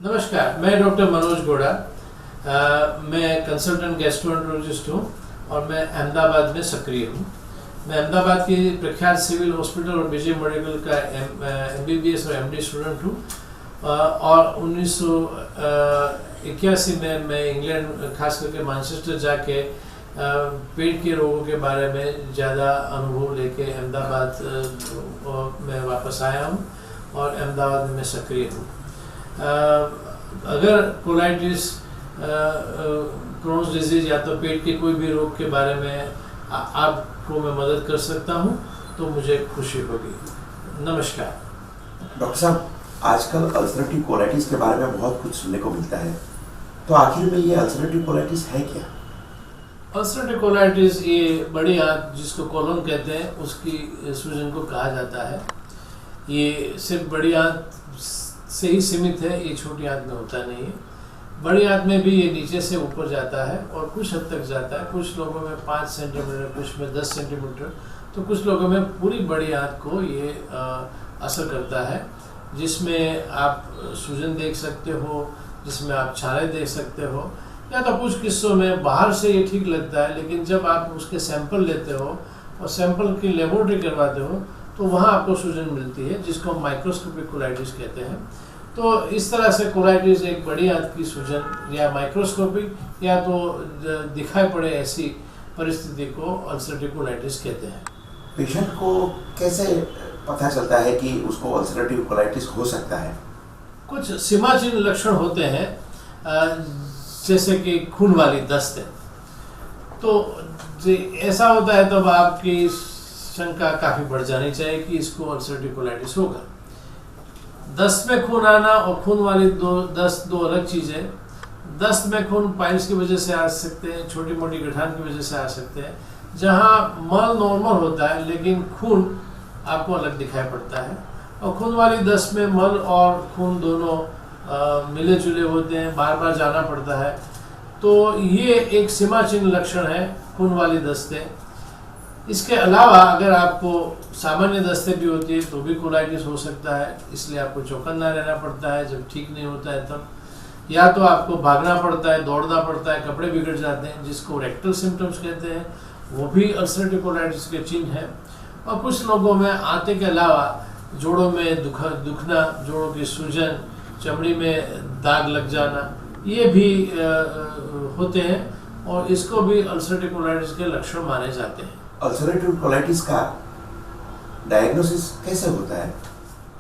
नमस्कार, मैं डॉक्टर मनोज गोड़ा। मैं कंसल्टेंट गैस्ट्रोएंटरोलॉजिस्ट हूँ और मैं अहमदाबाद में सक्रिय हूँ। मैं अहमदाबाद की प्रख्यात सिविल हॉस्पिटल और विजय मेडिकल का MBBS और MD स्टूडेंट हूँ। और 1981 में मैं इंग्लैंड, खास करके मैनचेस्टर जाके पेट के रोगों के बारे में ज़्यादा अनुभव लेके अहमदाबाद में वापस आया हूँ और अहमदाबाद में मैं सक्रिय हूँ। अगर कोलाइटिस, क्रोन्स डिजीज या तो पेट के कोई भी रोग के बारे में आपको मैं मदद कर सकता हूं तो मुझे खुशी होगी। नमस्कार डॉक्टर साहब, आजकल अल्सरेटिव कोलाइटिस के बारे में बहुत कुछ सुनने को मिलता है, तो आखिर में ये अल्सरेटिव कोलाइटिस है क्या? अल्सरेटिव कोलाइटिस ये बड़ी आंत, जिसको कोलन कहते हैं, उसकी सूजन को कहा जाता है। ये सिर्फ बड़ी आंत से ही सीमित है, ये छोटी आंत में होता नहीं है। बड़ी आंत में भी ये नीचे से ऊपर जाता है और कुछ हद तक जाता है। कुछ लोगों में 5 सेंटीमीटर, कुछ में 10 सेंटीमीटर, तो कुछ लोगों में पूरी बड़ी आंत को ये असर करता है, जिसमें आप सूजन देख सकते हो, जिसमें आप छाले देख सकते हो, या तो कुछ किस्सों में बाहर से ये ठीक लगता है, लेकिन जब आप उसके सैंपल लेते हो और सैंपल की लेबोरेटरी करवाते हो तो वहाँ आपको सूजन मिलती है, जिसको माइक्रोस्कोपिक कोलाइटिस कहते हैं। तो इस तरह से कोलाइटिस एक बड़ी आंत की सूजन या माइक्रोस्कोपिक या तो दिखाई पड़े ऐसी परिस्थिति को अल्सरेटिव कोलाइटिस कहते हैं। पेशेंट को कैसे पता चलता है कि उसको अल्सरेटिव कोलाइटिस हो सकता है? कुछ सीमाचिन्ह लक्षण होते हैं, जैसे कि खून वाली दस्त है। तो ऐसा होता है तब आपकी शंका काफ़ी बढ़ जानी चाहिए कि इसको अल्सरेटिव कोलाइटिस होगा। दस्त में खून आना और खून वाली दस्त दो अलग चीज़ है। दस्त में खून पाइल्स की वजह से आ सकते हैं, छोटी मोटी गठान की वजह से आ सकते हैं, जहाँ मल नॉर्मल होता है लेकिन खून आपको अलग दिखाई पड़ता है। और खून वाली दस्त में मल और खून दोनों मिले जुले होते हैं, बार बार जाना पड़ता है। तो ये एक सीमाचिन्ह लक्षण है खून वाली दस्तें। इसके अलावा अगर आपको सामान्य दस्तें भी होती है तो भी कोलाइटिस हो सकता है, इसलिए आपको चौकन्ना रहना पड़ता है जब ठीक नहीं होता है तब। या तो आपको भागना पड़ता है, दौड़ना पड़ता है, कपड़े बिगड़ जाते हैं, जिसको रेक्टल सिम्टम्स कहते हैं, वो भी अल्सरेटिव कोलाइटिस के चिन्ह है। और कुछ लोगों में आंत के अलावा जोड़ों में दुखना, जोड़ों की सूजन, चमड़ी में दाग लग जाना, ये भी होते हैं और इसको भी अल्सरेटिव कोलाइटिस के लक्षण माने जाते हैं। अल्सरेटिव कोलाइटिस का डायग्नोसिस कैसे होता है?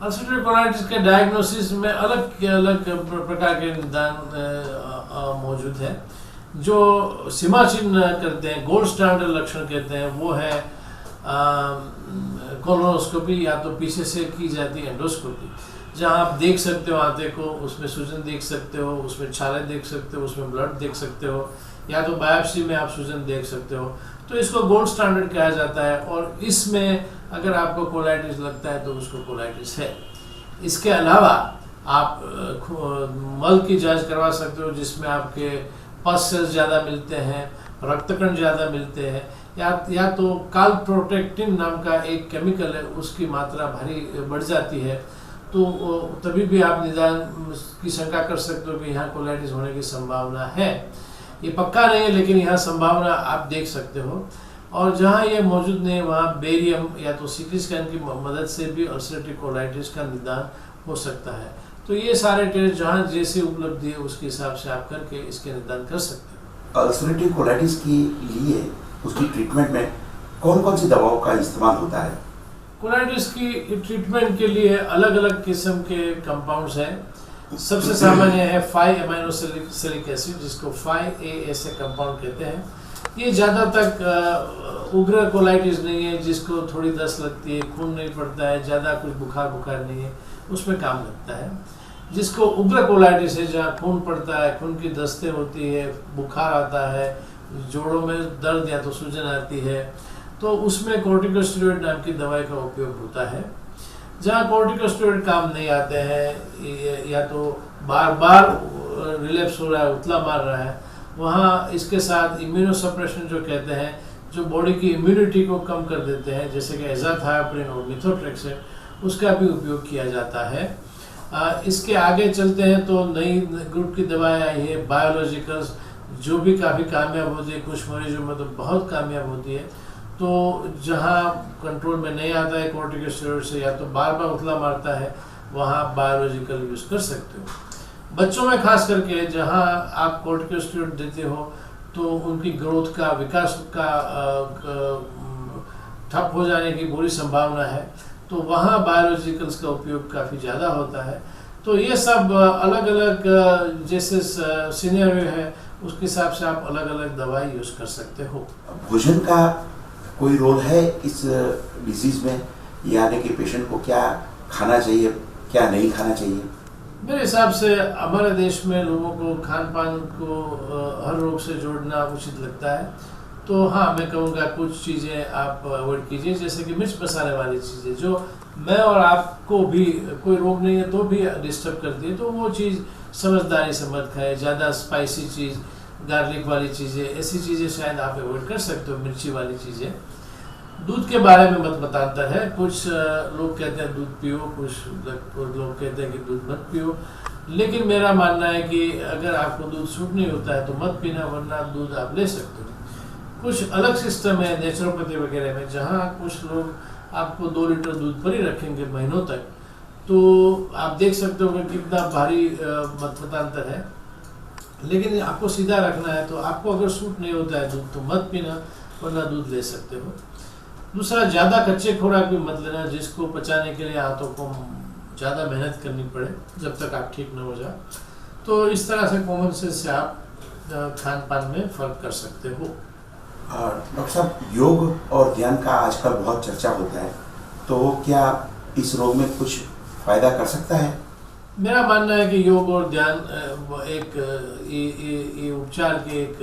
अल्सरेटिव कोलाइटिस के डायग्नोसिस में अलग अलग प्रकार के निदान मौजूद है। जो सीमाचिन्ह करते हैं, गोल्ड स्टैंडर्ड लक्षण कहते हैं, वो है कोलोनोस्कोपी, या तो पीछे से की जाती है एंडोस्कोपी, जहां आप देख सकते हो आंते को, उसमें सूजन देख सकते हो, उसमें छाले देख सकते हो, उसमें ब्लड देख सकते हो, या तो बायोप्सी में आप सूजन देख सकते हो। तो इसको गोल्ड स्टैंडर्ड कहा जाता है और इसमें अगर आपको कोलाइटिस लगता है तो उसको कोलाइटिस है। इसके अलावा आप मल की जांच करवा सकते हो, जिसमें आपके पस सेल्स ज़्यादा मिलते हैं, रक्तकण ज़्यादा मिलते हैं, या तो कालप्रोटेक्टिन नाम का एक केमिकल है, उसकी मात्रा भारी बढ़ जाती है, तो तभी भी आप निदान की शंका कर सकते हो कि यहाँ कोलाइटिस होने की संभावना है। ये पक्का नहीं है, लेकिन यहाँ संभावना आप देख सकते हो। और जहाँ ये मौजूद नहीं, वहाँ बेरियम या तो CT स्कैन की मदद से भी अल्सरेटिव कोलाइटिस का निदान हो सकता है। तो ये सारे टेस्ट जहाँ जैसे उपलब्धि है उसके हिसाब से आप करके इसके निदान कर सकते हो। अल्सरेटिव कोलाइटिस के लिए उसकी ट्रीटमेंट में कौन कौन सी दवाओं का इस्तेमाल होता है? कोलाइटिस की ट्रीटमेंट के लिए अलग अलग किस्म के कंपाउंड्स हैं। सबसे सामान्य है 5-एमाइनोसैलिसिलिक एसिड, जिसको 5-ASA कंपाउंड कहते हैं। ये ज़्यादा तक उग्र कोलाइटिस नहीं है, जिसको थोड़ी दस्त लगती है, खून नहीं पड़ता है, ज़्यादा कुछ बुखार नहीं है, उसमें काम लगता है। जिसको उग्र कोलाइटिस है, जहाँ खून पड़ता है, खून की दस्तें होती है, बुखार आता है, जोड़ों में दर्द या तो सूजन आती है, तो उसमें कॉर्टिकोस्टेरॉइड नाम की दवाई का उपयोग होता है। जहाँ कॉर्टिकोस्टेरॉइड काम नहीं आते हैं, या तो बार बार रिलैप्स हो रहा है, उतला मार रहा है, वहाँ इसके साथ इम्यूनोसप्रेशन जो कहते हैं, जो बॉडी की इम्यूनिटी को कम कर देते हैं, जैसे कि एजाथायोप्रिन और मिथोट्रेक्सेट, उसका भी उपयोग किया जाता है। इसके आगे चलते हैं तो नई ग्रुप की दवाएं आई है बायोलॉजिकल्स, जो भी काफ़ी कामयाब होती है, कुछ मरीजों में तो बहुत कामयाब होती है। तो जहाँ कंट्रोल में नहीं आता है कॉर्टिकोस्टेरॉइड से, या तो बार बार उथला मारता है, वहाँ बायोलॉजिकल यूज़ कर सकते हो। बच्चों में खास करके जहाँ आप कॉर्टिकोस्टेरॉइड देते हो तो उनकी ग्रोथ का, विकास का ठप हो जाने की पूरी संभावना है, तो वहाँ बायोलॉजिकल्स का उपयोग काफ़ी ज़्यादा होता है। तो ये सब अलग अलग जैसे सिनेरियो है उसके हिसाब से आप अलग अलग दवाई यूज़ कर सकते हो। भोजन का कोई रोल है इस डिजीज में, यानी कि पेशेंट को क्या खाना चाहिए, क्या नहीं खाना चाहिए? मेरे हिसाब से हमारे देश में लोगों को खान पान को हर रोग से जोड़ना उचित लगता है। तो हाँ, मैं कहूँगा कुछ चीज़ें आप अवॉइड कीजिए, जैसे कि मिर्च मसाले वाली चीज़ें जो मैं और आपको भी कोई रोग नहीं है तो भी डिस्टर्ब करती है, तो वो चीज़ समझदारी से मत खाए। ज़्यादा स्पाइसी चीज़, गार्लिक वाली चीज़ें, ऐसी चीज़ें शायद आप अवॉइड कर सकते हो, मिर्ची वाली चीज़ें। दूध के बारे में मत बताता है, कुछ लोग कहते हैं दूध पियो, कुछ लोग कहते हैं कि दूध मत पियो, लेकिन मेरा मानना है कि अगर आपको दूध सूट नहीं होता है तो मत पीना, वरना दूध आप ले सकते हो। कुछ अलग सिस्टम है नेचुरोपैथी वगैरह में, जहाँ कुछ लोग आपको 2 लीटर दूध पर ही रखेंगे महीनों तक, तो आप देख सकते हो कि कितना भारी मतमतांतर है। लेकिन आपको सीधा रखना है, तो आपको अगर सूट नहीं होता है दूध तो मत पीना, वरना दूध ले सकते हो। दूसरा, ज़्यादा कच्चे खुराक भी मत लेना, जिसको पचाने के लिए हाथों को ज़्यादा मेहनत करनी पड़े जब तक आप ठीक न हो जाए। तो इस तरह से कॉमन सेंस से आप खान पान में फ़र्क कर सकते हो। डॉक्टर साहब, योग और ध्यान का आजकल बहुत चर्चा होता है, तो क्या इस रोग में कुछ फ़ायदा कर सकता है? मेरा मानना है कि योग और ध्यान एक ये उपचार के एक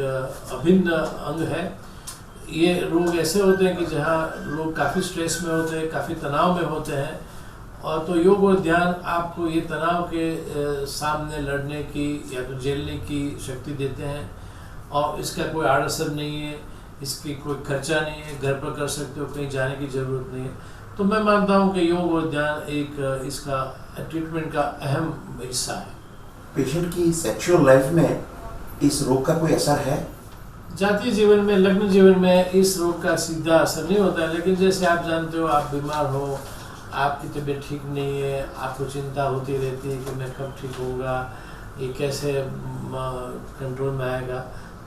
अभिन्न अंग है। ये रोग ऐसे होते हैं कि जहाँ लोग काफ़ी स्ट्रेस में होते हैं, काफ़ी तनाव में होते हैं, और तो योग और ध्यान आपको ये तनाव के सामने लड़ने की या तो झेलने की शक्ति देते हैं, और इसका कोई आड़ असर नहीं है, इसकी कोई खर्चा नहीं है, घर पर कर सकते हो, कहीं जाने की ज़रूरत नहीं है। तो मैं मानता हूँ कि योग और ध्यान एक इसका ट्रीटमेंट का अहम हिस्सा है। पेशेंट की सेक्सुअल लाइफ में इस रोग का कोई असर है? जातीय जीवन में, लग्न जीवन में इस रोग का सीधा असर नहीं होता है, लेकिन जैसे आप जानते हो, आप बीमार हो, आपकी तबीयत ठीक नहीं है, आपको चिंता होती रहती है कि मैं कब ठीक होऊंगा, ये कैसे कंट्रोल में आएगा,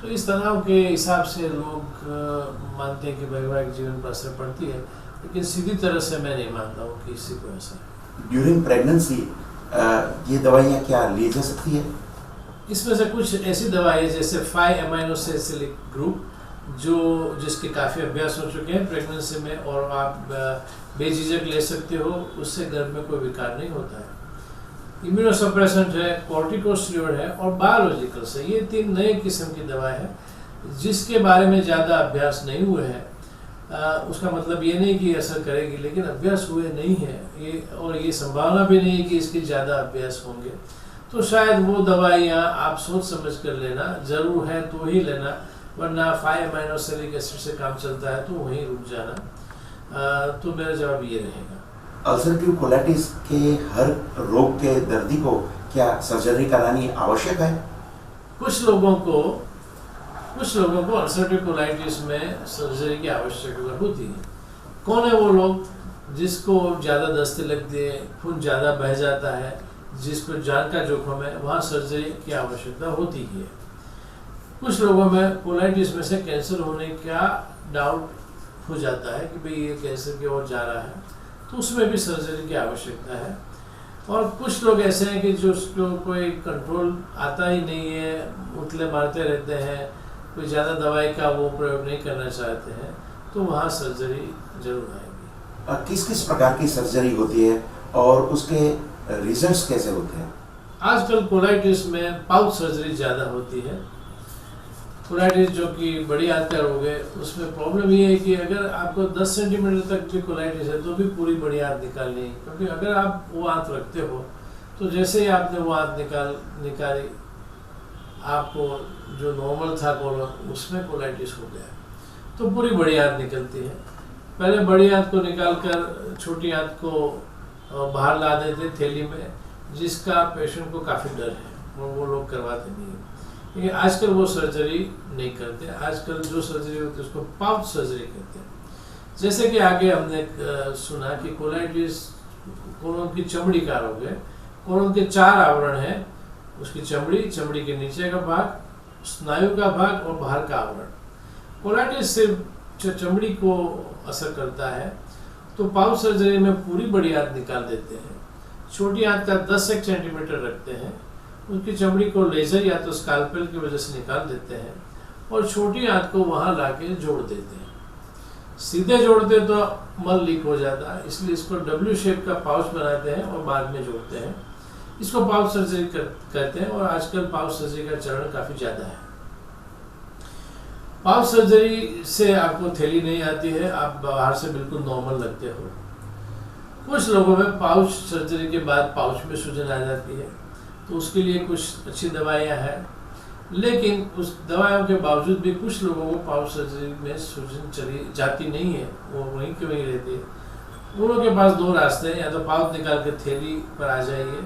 तो इस तनाव के हिसाब से लोग मानते हैं कि वैवाहिक जीवन पर असर पड़ती है, लेकिन सीधी तरह से मैं नहीं मानता हूँ कि इससे कोई असर। ड्यूरिंग प्रेगनेंसी ये दवाइयाँ क्या ली जा सकती है? इसमें से कुछ ऐसी दवाई है जैसे 5-एमाइनोसैलिसिलिक ग्रुप, जिसके काफ़ी अभ्यास हो चुके हैं प्रेगनेंसी में, और आप बेझिझक ले सकते हो, उससे गर्भ में कोई विकार नहीं होता है। इम्यूनोसप्रेसेंट है, कॉर्टिकोस्टेरॉइड है, और बायोलॉजिकल्स है। ये 3 नए किस्म की दवाएं हैं जिसके बारे में ज़्यादा अभ्यास नहीं हुए हैं। उसका मतलब ये नहीं कि असर करेगी, लेकिन अभ्यास हुए नहीं है ये, और ये संभावना भी नहीं है कि इसके ज़्यादा अभ्यास होंगे। तो शायद वो दवाइयाँ आप सोच समझ कर लेना, ज़रूर है तो ही लेना, वरना 5-एमाइनोसैलिक एसिड से काम चलता है तो वहीं रुक जाना। तो मेरा जवाब ये रहेगा। अल्सरेटिव कोलाइटिस के हर रोग के दर्दी को क्या सर्जरी करानी आवश्यक है? कुछ लोगों को अल्सरेटिव कोलाइटिस में सर्जरी की आवश्यकता होती है। कौन है वो लोग? जिसको ज़्यादा दस्ते लगती है, खून ज़्यादा बह जाता है, जिसको जान का जोखिम है, वहाँ सर्जरी की आवश्यकता होती है। कुछ लोगों में कोलाइटिस में से कैंसर होने का डाउट हो जाता है कि भाई ये कैंसर की ओर जा रहा है, तो उसमें भी सर्जरी की आवश्यकता है। और कुछ लोग ऐसे हैं कि जो कोई कंट्रोल आता ही नहीं है, उतले मारते रहते हैं, कोई ज़्यादा दवाई का वो प्रयोग नहीं करना चाहते हैं, तो वहाँ सर्जरी जरूर आएगी। किस किस प्रकार की सर्जरी होती है और उसके रिजल्ट्स कैसे होते हैं? आजकल कोलाइटिस में पाउच सर्जरी ज़्यादा होती है। कोलाइटिस जो कि बड़ी आंत का रोग है, उसमें प्रॉब्लम ये है कि अगर आपको 10 सेंटीमीटर तक भी कोलाइटिस है तो भी पूरी बड़ी आंत निकालनी है, क्योंकि अगर आप वो आंत रखते हो तो जैसे ही आपने वो आंत निकाली, आपको जो नॉर्मल था कोलन, उसमें कोलाइटिस हो गया, तो पूरी बड़ी आंत निकलती है। पहले बड़ी आंत को निकाल कर छोटी आंत को बाहर ला देते थैली में, जिसका पेशेंट को काफ़ी डर है और वो लोग करवाते नहीं हैं। लेकिन आजकल वो सर्जरी नहीं करते। आजकल जो सर्जरी होती है उसको पाउच सर्जरी कहते हैं। जैसे कि आगे हमने सुना कि कोलाइटिस कोलन की चमड़ी का रोग है। कोलन के 4 आवरण हैं, उसकी चमड़ी, चमड़ी के नीचे का भाग, स्नायु का भाग और बाहर का आवरण। कोलाइटिस सिर्फ चमड़ी को असर करता है, तो पाउच सर्जरी में पूरी बड़ी आंत निकाल देते हैं। छोटी आंत का 10 सेंटीमीटर रखते हैं, उनकी चमड़ी को लेजर या तो स्काल्पेल की वजह से निकाल देते हैं और छोटी आंत को वहां लाके जोड़ देते हैं। सीधे जोड़ते तो मल लीक हो जाता है, इसलिए इसको डब्ल्यू शेप का पाउच बनाते हैं और बाद में जोड़ते हैं। इसको पाउच सर्जरी कहते हैं और आजकल पाउच सर्जरी का चलन काफी ज्यादा है। पाउच सर्जरी से आपको थैली नहीं आती है, आप बाहर से बिल्कुल नॉर्मल लगते हो। कुछ लोगों में पाउच सर्जरी के बाद पाउच में सूजन आ जाती है, तो उसके लिए कुछ अच्छी दवाइयाँ हैं, लेकिन उस दवाइयों के बावजूद भी कुछ लोगों को पाउच सर्जरी में सूजन चली जाती नहीं है, वो वहीं के वहीं रहती है। उन लोगों के पास 2 रास्ते हैं, या तो पाउच निकाल के थैली पर आ जाइए,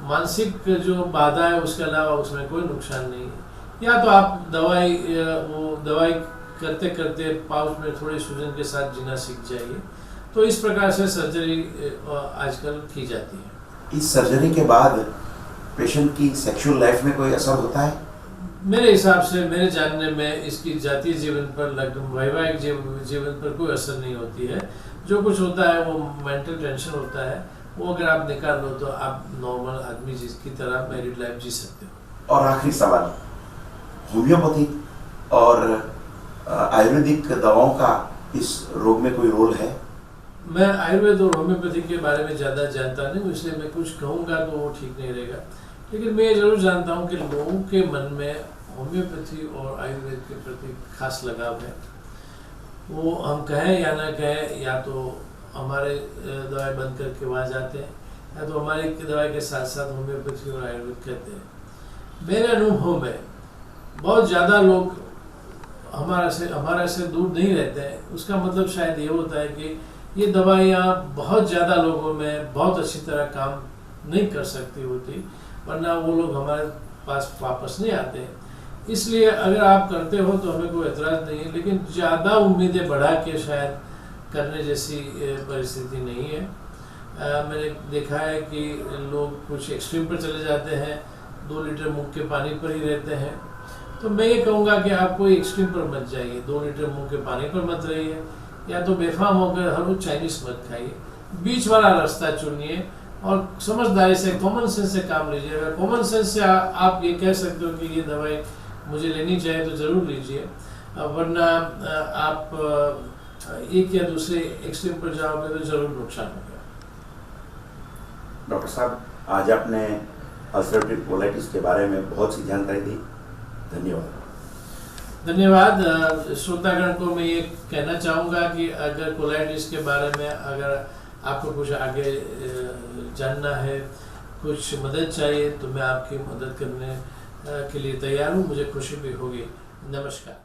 मानसिक जो बाधा है उसके अलावा उसमें कोई नुकसान नहीं है, या तो आप दवाई करते करते पाउच में थोड़ी सूजन के साथ जीना सीख जाइए। तो इस प्रकार से सर्जरी आजकल की जाती है। इस सर्जरी के बाद पेशेंट की सेक्सुअल लाइफ में कोई असर होता है? मेरे हिसाब से, मेरे जानने में इसकी जातीय जीवन पर, वैवाहिक जीवन पर कोई असर नहीं होती है। जो कुछ होता है वो मेंटल टेंशन होता है, वो अगर आप निकाल लो तो आप नॉर्मल आदमी जिसकी तरह मैरिड लाइफ जी सकते हो। और आखिरी सवाल, होम्योपैथिक और आयुर्वेदिक दवाओं का इस रोग में कोई रोल है? मैं आयुर्वेद और होम्योपैथी के बारे में ज़्यादा जानता नहीं हूँ, इसलिए मैं कुछ कहूँगा तो वो ठीक नहीं रहेगा। लेकिन मैं ये जरूर जानता हूँ कि लोगों के मन में होम्योपैथी और आयुर्वेद के प्रति खास लगाव है। वो हम कहें या ना कहें, या तो हमारे दवाई बंद करके वहाँ जाते हैं, या तो हमारी दवाई के साथ साथ होम्योपैथी और आयुर्वेद कहते हैं। मेरे अनुभव में बहुत ज़्यादा लोग हमारे से दूर नहीं रहते हैं। उसका मतलब शायद ये होता है कि ये दवाइयाँ बहुत ज़्यादा लोगों में बहुत अच्छी तरह काम नहीं कर सकती होती, वरना वो लोग हमारे पास वापस नहीं आते हैं। इसलिए अगर आप करते हो तो हमें कोई एतराज़ नहीं है, लेकिन ज़्यादा उम्मीदें बढ़ा के शायद करने जैसी परिस्थिति नहीं है। मैंने देखा है कि लोग कुछ एक्सट्रीम पर चले जाते हैं, 2 लीटर मुँह के पानी पर ही रहते हैं। तो मैं ये कहूँगा कि आप कोई एक्सट्रीम पर मत जाइए, 2 लीटर मुँह के पानी पर मत रहिए, या तो बेफाम होकर हर रोज चाइनीज मत खाइए। बीच वाला रास्ता चुनिए और समझदारी से, कॉमन सेंस से काम लीजिए। अगर कॉमन सेंस से आप ये कह सकते हो कि ये दवाई मुझे लेनी चाहिए तो ज़रूर लीजिए, वरना आप एक या दूसरे एक्सट्रीम पर जाओगे तो ज़रूर नुकसान होगा। डॉक्टर साहब, आज आपने अल्सरेटिव कोलाइटिस के बारे में बहुत सी जानकारी दी, धन्यवाद। धन्यवाद। श्रोतागण को मैं ये कहना चाहूँगा कि अगर कोलाइटिस के बारे में अगर आपको कुछ आगे जानना है, कुछ मदद चाहिए, तो मैं आपकी मदद करने के लिए तैयार हूँ। मुझे खुशी भी होगी। नमस्कार।